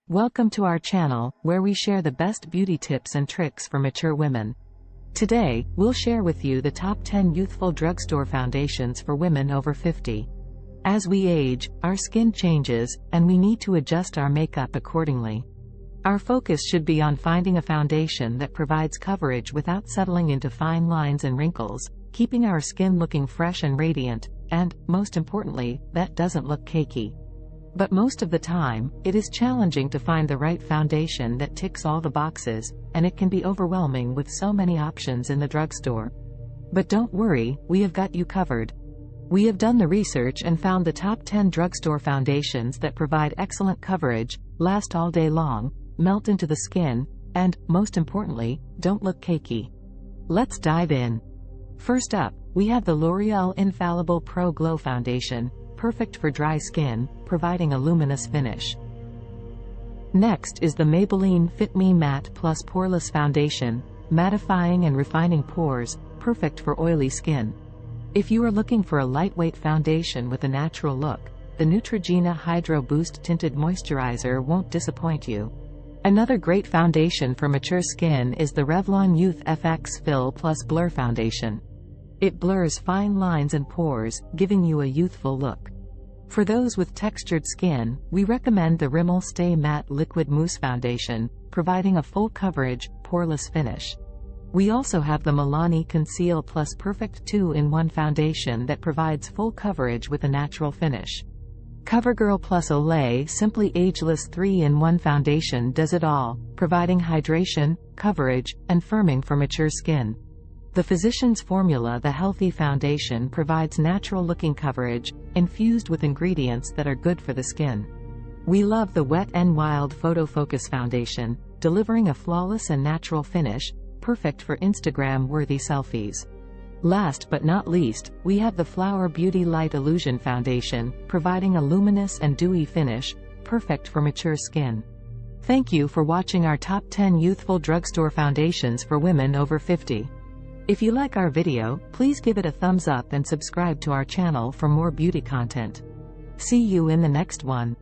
Welcome to our channel, where we share the best beauty tips and tricks for mature women. Today, we'll share with you the top 10 youthful drugstore foundations for women over 50. As we age, our skin changes, and we need to adjust our makeup accordingly. Our focus should be on finding a foundation that provides coverage without settling into fine lines and wrinkles, keeping our skin looking fresh and radiant, and, most importantly, that doesn't look cakey. But most of the time, it is challenging to find the right foundation that ticks all the boxes, and it can be overwhelming with so many options in the drugstore. But don't worry, we have got you covered. We have done the research and found the top 10 drugstore foundations that provide excellent coverage, last all day long, melt into the skin, and, most importantly, don't look cakey. Let's dive in. First up, we have the L'Oreal Infallible Pro Glow Foundation, perfect for dry skin, providing a luminous finish. Next is the Maybelline Fit Me Matte Plus Poreless Foundation, mattifying and refining pores, perfect for oily skin. If you are looking for a lightweight foundation with a natural look, the Neutrogena Hydro Boost Tinted Moisturizer won't disappoint you. Another great foundation for mature skin is the Revlon Youth FX Fill Plus Blur Foundation. It blurs fine lines and pores, giving you a youthful look. For those with textured skin, we recommend the Rimmel Stay Matte Liquid Mousse Foundation, providing a full coverage, poreless finish. We also have the Milani Conceal Plus Perfect 2-in-1 Foundation that provides full coverage with a natural finish. CoverGirl Plus Olay Simply Ageless 3-in-1 Foundation does it all, providing hydration, coverage, and firming for mature skin. The Physicians Formula The Healthy Foundation provides natural-looking coverage, infused with ingredients that are good for the skin. We love the Wet n Wild Photo Focus Foundation, delivering a flawless and natural finish, perfect for Instagram-worthy selfies. Last but not least, we have the Flower Beauty Light Illusion Foundation, providing a luminous and dewy finish, perfect for mature skin. Thank you for watching our top 10 youthful drugstore foundations for women over 50. If you like our video, please give it a thumbs up and subscribe to our channel for more beauty content. See you in the next one.